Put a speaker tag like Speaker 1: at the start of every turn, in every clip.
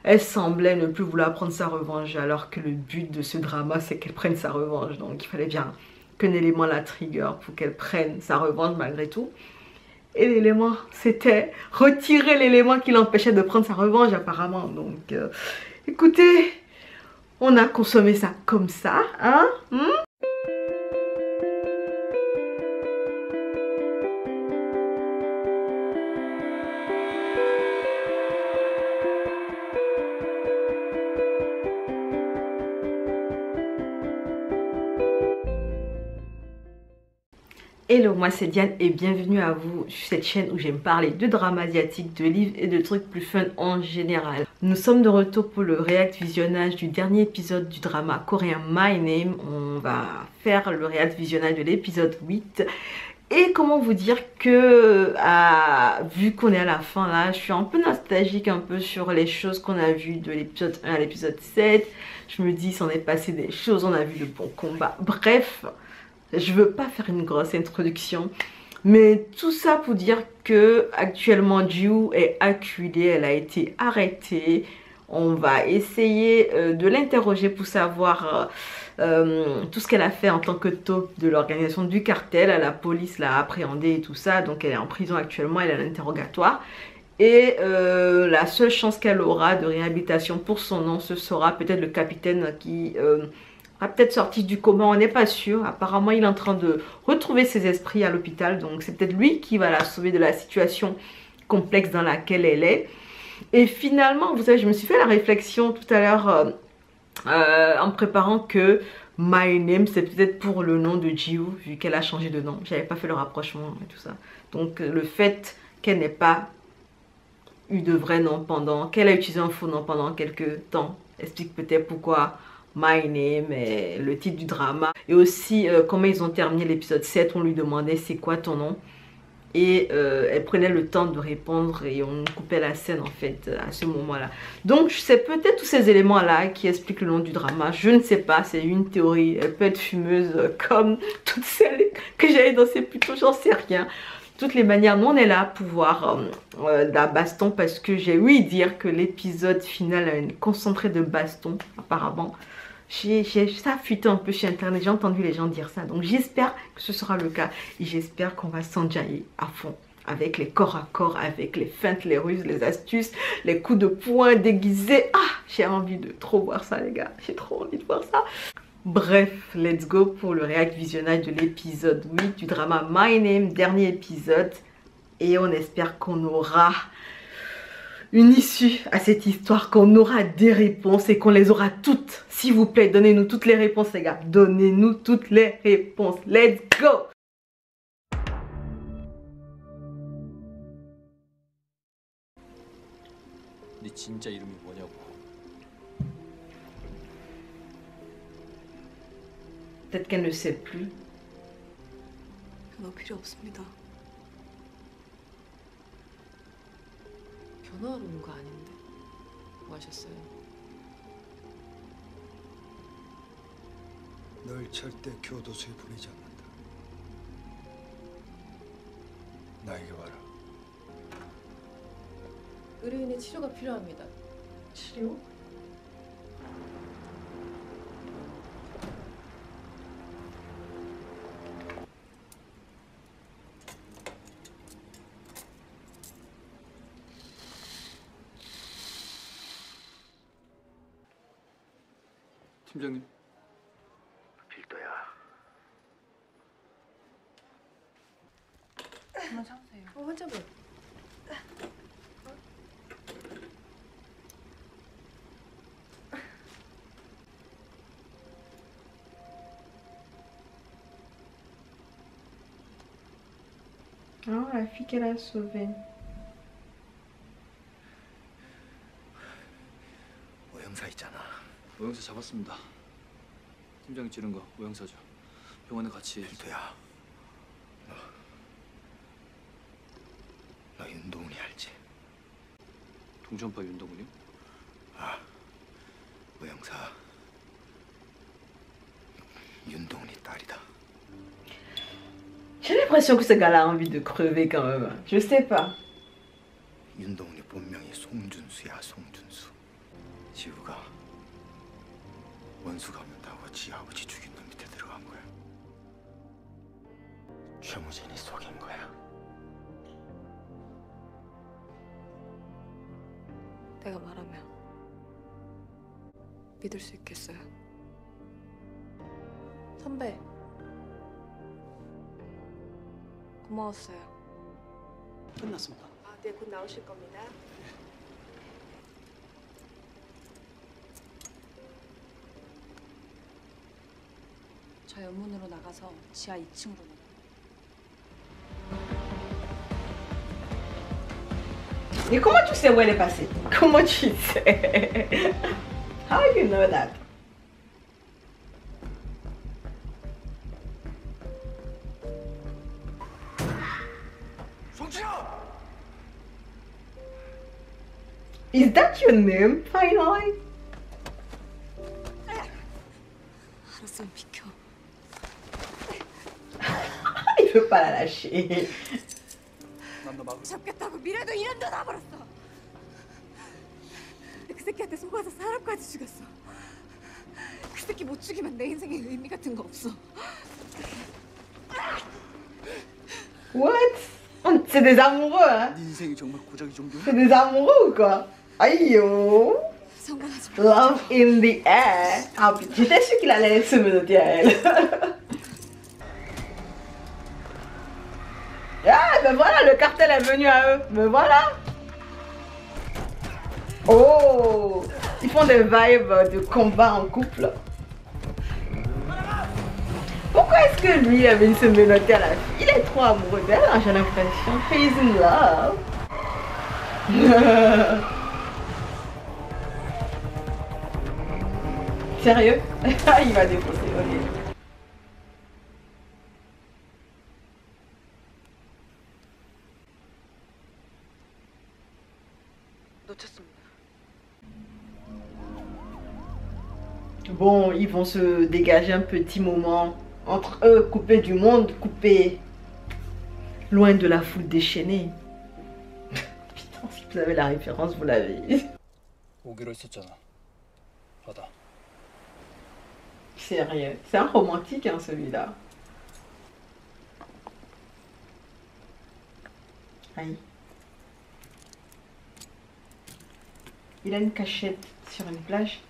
Speaker 1: elle semblait ne plus vouloir prendre sa revanche, alors que le but de ce drama, c'est qu'elle prenne sa revanche. Donc il fallait bien qu'un élément la trigger pour qu'elle prenne sa revanche malgré tout. Et l'élément, c'était retirer l'élément qui l'empêchait de prendre sa revanche apparemment. Donc, écoutez, on a consommé ça comme ça, hein? Hello, moi c'est Diane et bienvenue à vous sur cette chaîne où j'aime parler de drama asiatique, de livres et de trucs plus fun en général. Nous sommes de retour pour le react visionnage du dernier épisode du drama coréen My Name. On va faire le react visionnage de l'épisode 8. Et comment vous dire que, vu qu'on est à la fin là, je suis un peu nostalgique un peu sur les choses qu'on a vues de l'épisode 1 à l'épisode 7. Je me dis, s'en est passé des choses, on a vu de bons combats. Bref, je veux pas faire une grosse introduction, mais tout ça pour dire que actuellement Ju est acculée, elle a été arrêtée. On va essayer de l'interroger pour savoir tout ce qu'elle a fait en tant que top de l'organisation du cartel. La police l'a appréhendée et tout ça, donc elle est en prison actuellement, elle est à l'interrogatoire. Et la seule chance qu'elle aura de réhabilitation pour son nom, ce sera peut-être le capitaine qui a peut-être sorti du coma, on n'est pas sûr. Apparemment, il est en train de retrouver ses esprits à l'hôpital. Donc, c'est peut-être lui qui va la sauver de la situation complexe dans laquelle elle est. Et finalement, vous savez, je me suis fait la réflexion tout à l'heure en me préparant que My Name, c'est peut-être pour le nom de Ji Woo, vu qu'elle a changé de nom. J'avais pas fait le rapprochement et tout ça. Donc, le fait qu'elle n'ait pas eu de vrai nom pendant, qu'elle a utilisé un faux nom pendant quelques temps, explique peut-être pourquoi My Name est le titre du drama. Et aussi comment ils ont terminé l'épisode 7, on lui demandait c'est quoi ton nom, et elle prenait le temps de répondre et on coupait la scène en fait à ce moment là. Donc c'est peut-être tous ces éléments là qui expliquent le nom du drama, je ne sais pas, c'est une théorie, elle peut être fumeuse comme toutes celles que j'avais dansé plus tôt, j'en sais rien. De toutes les manières, nous on est là pour voir la baston, parce que j'ai ouï dire que l'épisode final a une concentrée de baston apparemment. Ça fuite un peu sur internet, j'ai entendu les gens dire ça, donc j'espère que ce sera le cas et j'espère qu'on va s'enjailler à fond avec les corps à corps, avec les feintes, les ruses, les astuces, les coups de poing déguisés. Ah, j'ai envie de trop voir ça les gars, j'ai trop envie de voir ça. Bref, let's go pour le react visionnage de l'épisode 8 du drama My Name, dernier épisode, et on espère qu'on aura une issue à cette histoire, qu'on aura des réponses et qu'on les aura toutes. S'il vous plaît, donnez-nous toutes les réponses les gars, donnez-nous toutes les réponses. Let's go.
Speaker 2: 네 진짜 이름이 뭐냐고.
Speaker 1: Peut-être qu'elle ne sait plus.
Speaker 3: 변호 필요 없습니다. 변호하러 온 거 아닌데 뭐 하셨어요?
Speaker 4: 널 절대 교도소에 보내지 않는다. 나에게 와라.
Speaker 3: 의뢰인의 치료가 필요합니다.
Speaker 1: 치료?
Speaker 2: 팀장님.
Speaker 4: 빌더야.
Speaker 3: 한번 참으세요. 환자분.
Speaker 1: Ah, la fille qu'elle a sauvée.
Speaker 4: 오형사 있잖아.
Speaker 2: 오형사 잡았습니다. 팀장이 찌른 거 오형사죠. 병원에 같이.
Speaker 4: 빌더야. 너 윤동훈이 알지?
Speaker 2: 동천파 윤동훈이요?
Speaker 4: 아, 오형사 윤동훈이 딸이다.
Speaker 1: J'ai l'impression que ce gars-là a envie de crever quand même. Je sais pas.
Speaker 4: 윤동훈이 본명이 송준수야, 송준수. 지우가 원수 갚는다고 지 아버지 죽인 놈 밑에 들어간 거야. 최무진이 속인 거야.
Speaker 3: 내가 말하면 믿을 수 있겠어요? 선배, 고마웠어요.
Speaker 2: 끝났습니다.
Speaker 3: 아, 네, 곧 나오실 겁니다. 저 연문으로 나가서 지하 2층으로 내려.
Speaker 1: Et comment tu sais où elle est passée? Comment tu sais? How you know that?
Speaker 4: 송치야!
Speaker 1: Is that your name, finally?
Speaker 3: 알았으면 비켜.
Speaker 1: Il veut pas la lâcher.
Speaker 2: 난 너 막을
Speaker 3: 잡겠다고 미래도 이름도 다 버렸어. 그 새끼한테 속아서 사람까지 죽였어. 그 새끼 못 죽이면 내 인생에 의미 같은 거 없어.
Speaker 1: What? C'est des amoureux, hein?
Speaker 2: 네 인생이 정말 고작이 정도야?
Speaker 1: C'est des amoureux ou quoi? Aïe yo!
Speaker 3: 성공하지 마.
Speaker 1: Love in the air. Ah putain, j'étais sûre qu'il allait se menotter à elle. Ah ben voilà, le cartel est venu à eux. Ben voilà. Oh, ils font des vibes de combat en couple. Pourquoi est-ce que lui il avait se menotter à la fille? Il est trop amoureux d'elle, hein, j'ai l'impression. He's in love. Sérieux? Il va défoncer, ok.
Speaker 3: 놓쳤습니다.
Speaker 1: Bon, ils vont se dégager un petit moment entre eux, coupés du monde, coupés loin de la foule déchaînée. Putain, si vous avez la référence, vous l'avez.
Speaker 2: 오기로 했었잖아. 받아.
Speaker 1: Sérieux, c'est un romantique hein, celui-là. Aïe. Il a une cachette sur une plage.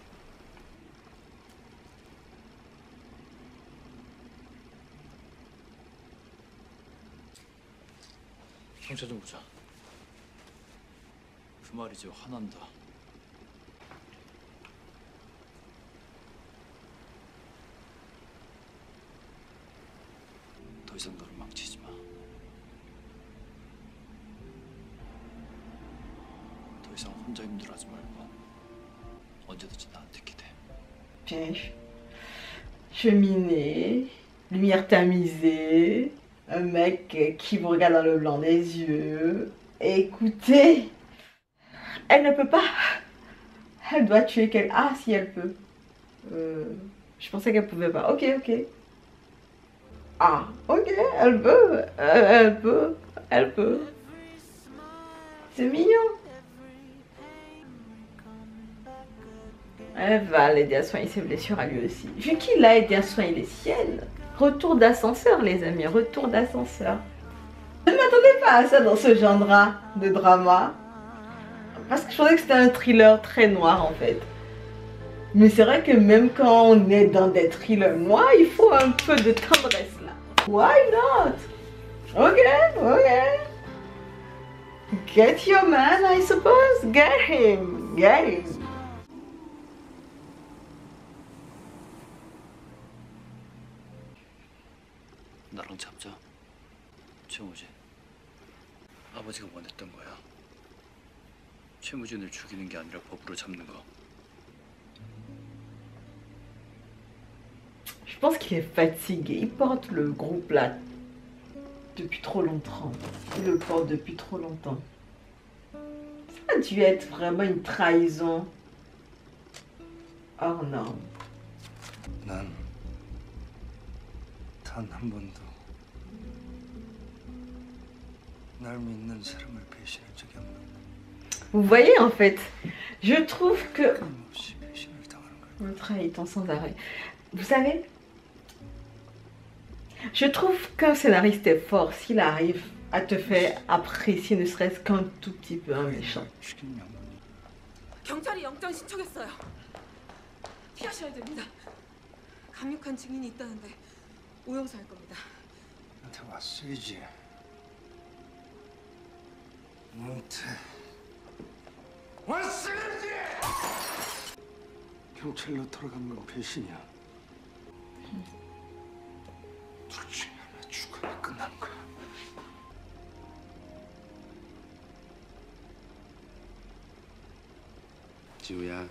Speaker 2: 경찰 좀 보자. 그 말이지 화난다. 더 이상 너를 망치지 마. 더 이상 혼자 힘들어하지 말고 언제든지 나한테 기대.
Speaker 1: Piège. Cheminée. Lumière tamisée. Un mec qui vous regarde dans le blanc des yeux. Écoutez. Elle ne peut pas. Elle doit tuer quelqu'un. Ah, si elle peut. Je pensais qu'elle pouvait pas. Ok, ok. Ah, ok, elle peut. Elle peut. Elle peut. C'est mignon. Elle va l'aider à soigner ses blessures à lui aussi. Vu qu'il l'a aidé à soigner les siennes. Retour d'ascenseur, les amis. Retour d'ascenseur. Je ne m'attendais pas à ça dans ce genre de drama. Parce que je pensais que c'était un thriller très noir en fait. Mais c'est vrai que même quand on est dans des thrillers noirs, il faut un peu de tendresse là. Why not? Ok, ok. Get your man, I suppose. Get him. Get him.
Speaker 2: 나랑 잡자. 최무진. 아버지가 원했던 거야. 최무진을 죽이는 게 아니라 법으로 잡는 거.
Speaker 1: Je pense qu'il est fatigué. Il porte le groupe là depuis trop longtemps. Il le porte depuis trop longtemps. Ça a dû être vraiment une trahison hors norme.
Speaker 4: 난 단 한 번도 날 믿는 사람을 배신한 적이 없는데.
Speaker 1: Vous voyez en fait, je trouve que...
Speaker 4: 끊임없이 배신을 당하는 걸.
Speaker 1: On trahit sans arrêt. Vous savez, je trouve qu'un scénariste est fort s'il arrive à te faire apprécier ne serait-ce qu'un tout petit peu un méchant.
Speaker 4: 죽인 양반이
Speaker 3: 경찰이 영장 신청했어요. 피하셔야 됩니다. 강력한 증인이 있다는데 오형사 할 겁니다.
Speaker 4: 나한테 왔어야지. 너한테 왔어야지. 경찰로 돌아가는 건 배신이야. 둘 중에 하나 죽으면 끝나는 거야.
Speaker 5: 지우야,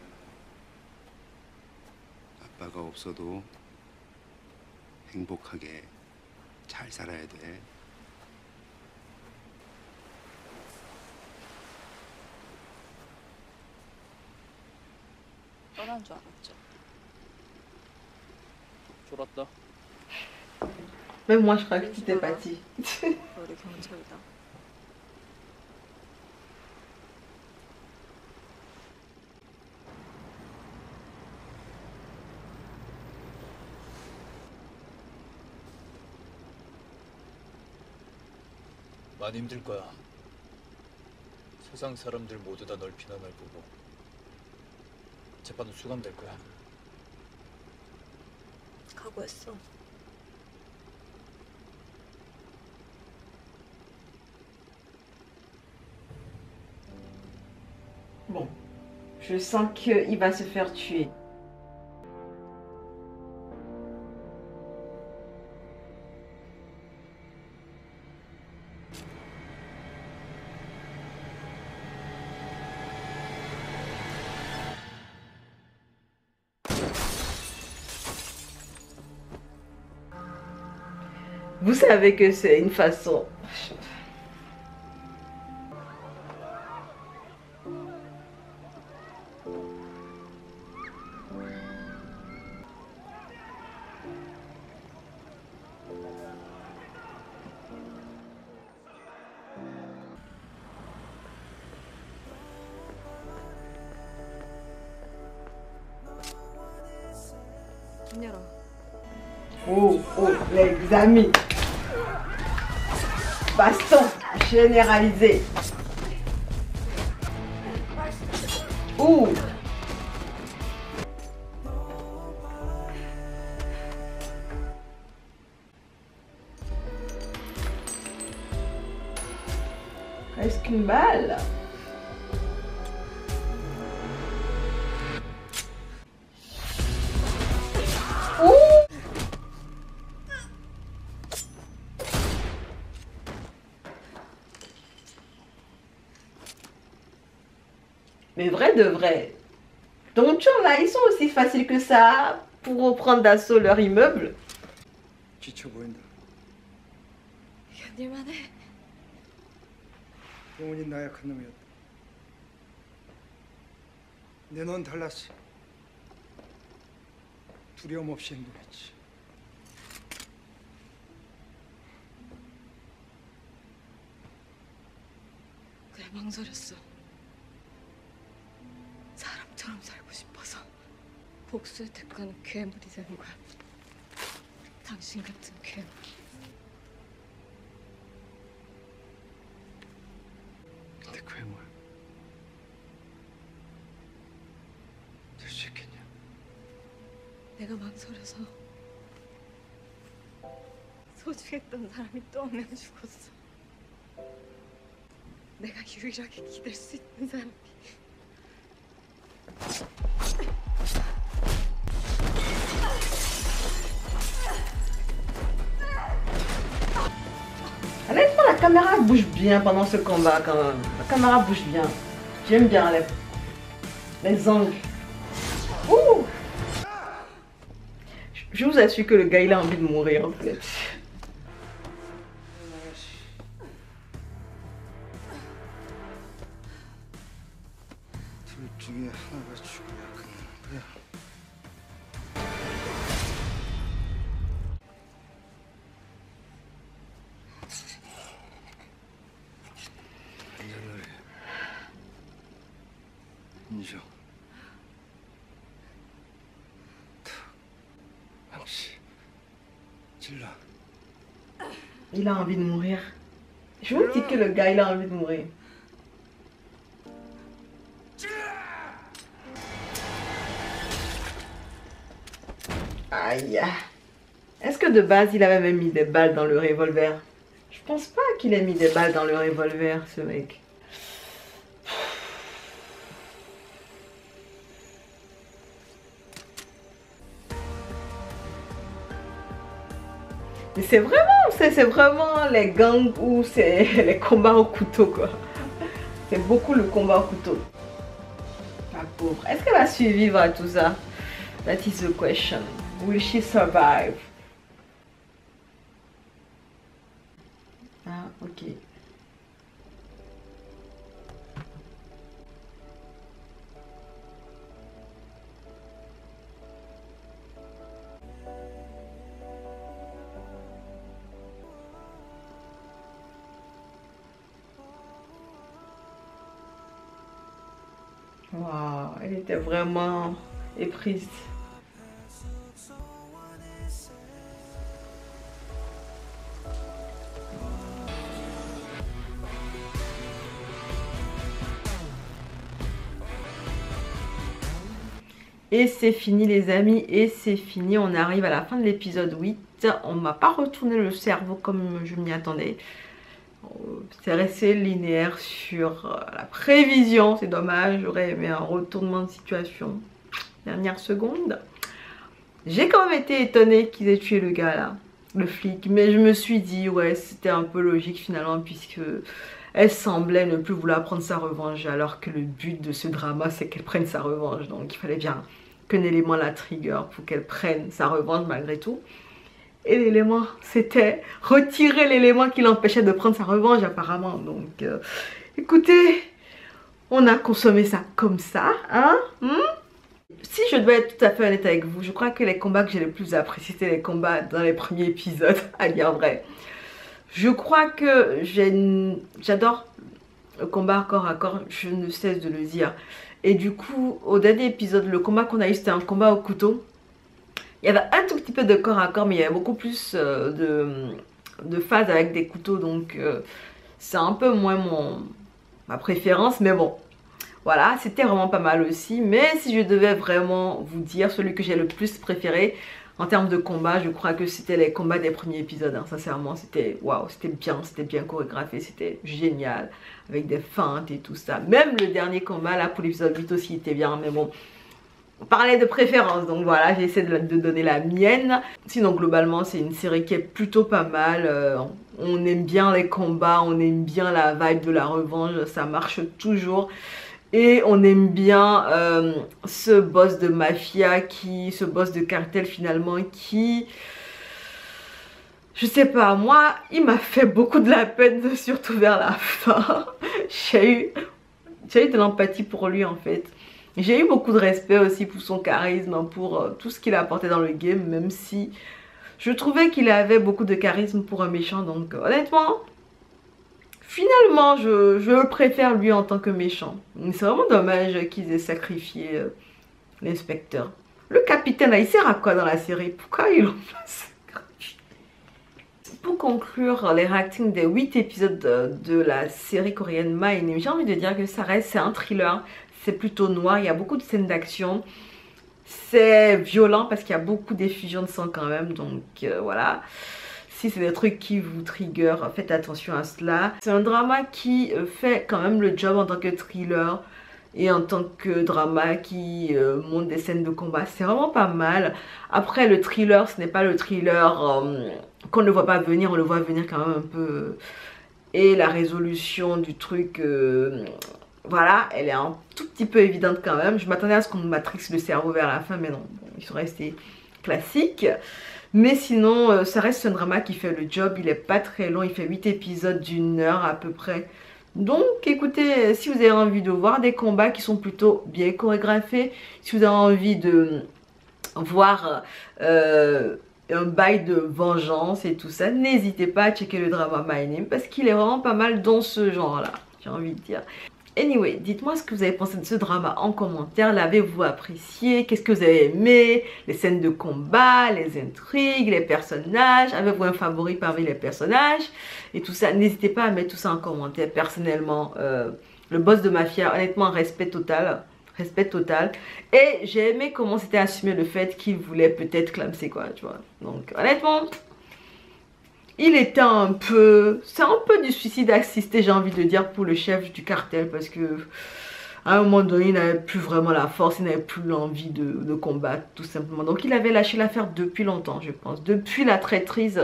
Speaker 5: 아빠가 없어도 행복하게 잘 살아야 돼.
Speaker 6: 떠난 줄 알았죠.
Speaker 2: 쫄았다.
Speaker 1: Même moi, je crois que tu t'es pas dit.
Speaker 6: 우리 경찰이다.
Speaker 2: 많이 힘들 거야. 세상 사람들 모두 다 널 비난할 거고 재판도 수감될 거야.
Speaker 6: 각오했어.
Speaker 1: Bon, je sens qu'il va se faire tuer. Vous savez que c'est une façon...
Speaker 3: 문 열어.
Speaker 1: Oh, oh, les amis. Baston généralisé. Ouh. Presque une balle. Ouh. Mais vrai de vrai. Donc là, ils sont aussi faciles que ça pour reprendre d'assaut leur immeuble.
Speaker 4: 지쳐 보인다.
Speaker 3: 견딜만해.
Speaker 4: 영원히 나약한 놈이었다. 내 넌 달랐어. 두려움 없이 행동했지.
Speaker 3: 그래, 망설였어. 사람처럼 살고 싶어서 복수의 대가는 괴물이 되는 거야. 당신 같은 괴물.
Speaker 4: 근데 괴물 될 수 있겠냐?
Speaker 3: 내가 망설여서 소중했던 사람이 또 한 명 죽었어. 내가 유일하게 기댈 수 있는 사람이.
Speaker 1: Honnêtement, la caméra bouge bien pendant ce combat quand même. La caméra bouge bien. J'aime bien les angles. Ouh. Je vous assure que le gars il a envie de mourir en fait.
Speaker 4: 둘 중에 하나가 죽어야 끝나는 거야. 한잔을 해.
Speaker 5: 질러.
Speaker 1: Il a envie de mourir. Je vous dis que le gars, il a envie de mourir. Aïe. Est-ce que de base, il avait même mis des balles dans le revolver? Je pense pas qu'il ait mis des balles dans le revolver, ce mec. Mais c'est vraiment les gangs ou c'est les combats au couteau, quoi. C'est beaucoup le combat au couteau. La pauvre. Est-ce qu'elle va survivre à tout ça? That is the question. Will she survive? Ah, ok. Waouh, elle était vraiment éprise. Et c'est fini les amis, et c'est fini, on arrive à la fin de l'épisode 8. On m'a pas retourné le cerveau comme je m'y attendais. C'est resté linéaire sur la prévision, c'est dommage, j'aurais aimé un retournement de situation. Dernière seconde. J'ai quand même été étonnée qu'ils aient tué le gars là, le flic, mais je me suis dit ouais c'était un peu logique finalement puisque elle semblait ne plus vouloir prendre sa revanche alors que le but de ce drama c'est qu'elle prenne sa revanche, donc il fallait bien qu'un élément la trigger pour qu'elle prenne sa revanche malgré tout. Et l'élément, c'était retirer l'élément qui l'empêchait de prendre sa revanche apparemment. Donc, écoutez, on a consommé ça comme ça, hein. Si je dois être tout à fait honnête avec vous, je crois que les combats que j'ai le plus appréciés, c'était les combats dans les premiers épisodes, à dire vrai. Je crois que j'adore le combat corps à corps, je ne cesse de le dire. Et du coup, au dernier épisode, le combat qu'on a eu, c'était un combat au couteau. Il y avait un tout petit peu de corps à corps, mais il y avait beaucoup plus de phases avec des couteaux. Donc, c'est un peu moins ma préférence. Mais bon, voilà, c'était vraiment pas mal aussi. Mais si je devais vraiment vous dire celui que j'ai le plus préféré en termes de combat, je crois que c'était les combats des premiers épisodes. Hein. Sincèrement, c'était waouh, c'était bien chorégraphié, c'était génial. Avec des feintes et tout ça. Même le dernier combat, là, pour l'épisode 8 aussi, était bien. Mais bon... On parlait de préférence, donc voilà, j'essaie de donner la mienne. Sinon, globalement, c'est une série qui est plutôt pas mal. On aime bien les combats, on aime bien la vibe de la revanche, ça marche toujours. Et on aime bien ce boss de mafia, ce boss de cartel finalement, qui... Je sais pas, moi, il m'a fait beaucoup de la peine, surtout vers la fin. J'ai eu de l'empathie pour lui en fait. J'ai eu beaucoup de respect aussi pour son charisme, pour tout ce qu'il a apporté dans le game, même si je trouvais qu'il avait beaucoup de charisme pour un méchant. Donc honnêtement, finalement, je le préfère lui en tant que méchant. C'est vraiment dommage qu'ils aient sacrifié l'inspecteur. Le capitaine, là, il sert à quoi dans la série? Pourquoi ils l'ont pas sacrifié? Pour conclure les reactings des 8 épisodes de la série coréenne My Name, j'ai envie de dire que ça reste, c'est un thriller. C'est plutôt noir, il y a beaucoup de scènes d'action. C'est violent parce qu'il y a beaucoup d'effusions de sang quand même. Donc voilà. Si c'est des trucs qui vous trigger, faites attention à cela. C'est un drama qui fait quand même le job en tant que thriller. Et en tant que drama qui montre des scènes de combat. C'est vraiment pas mal. Après le thriller, ce n'est pas le thriller qu'on ne voit pas venir. On le voit venir quand même un peu. Et la résolution du truc... voilà, elle est un tout petit peu évidente quand même. Je m'attendais à ce qu'on matrixe le cerveau vers la fin, mais non. Bon, ils sont restés classiques. Mais sinon, ça reste un drama qui fait le job. Il est pas très long, il fait 8 épisodes d'1 heure à peu près. Donc écoutez, si vous avez envie de voir des combats qui sont plutôt bien chorégraphiés, si vous avez envie de voir un bail de vengeance et tout ça, n'hésitez pas à checker le drama My Name parce qu'il est vraiment pas mal dans ce genre là, j'ai envie de dire. Anyway, dites-moi ce que vous avez pensé de ce drama en commentaire. L'avez-vous apprécié? Qu'est-ce que vous avez aimé? Les scènes de combat, les intrigues, les personnages? Avez-vous un favori parmi les personnages? Et tout ça, n'hésitez pas à mettre tout ça en commentaire. Personnellement, le boss de Mafia, honnêtement, respect total. Respect total. Et j'ai aimé comment c'était assumé le fait qu'il voulait peut-être clamser quoi, tu vois. Donc, honnêtement... il était un peu... c'est un peu du suicide assisté, j'ai envie de dire, pour le chef du cartel. Parce que à un moment donné, il n'avait plus vraiment la force, il n'avait plus l'envie de combattre, tout simplement. Donc il avait lâché l'affaire depuis longtemps, je pense. Depuis la traîtrise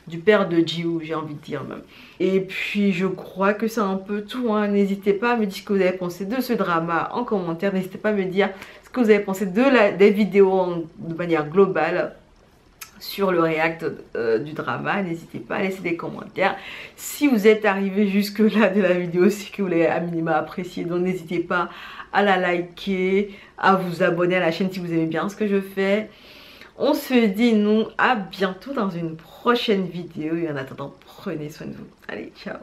Speaker 1: du père de Ji-woo, j'ai envie de dire même. Et puis je crois que c'est un peu tout, hein. N'hésitez pas à me dire ce que vous avez pensé de ce drama en commentaire. N'hésitez pas à me dire ce que vous avez pensé des vidéos de manière globale sur le react du drama. N'hésitez pas à laisser des commentaires. Si vous êtes arrivé jusque là de la vidéo, c'est que vous l'avez à minima apprécié. Donc n'hésitez pas à la liker, à vous abonner à la chaîne si vous aimez bien ce que je fais. On se dit nous à bientôt dans une prochaine vidéo. Et en attendant, prenez soin de vous. Allez, ciao.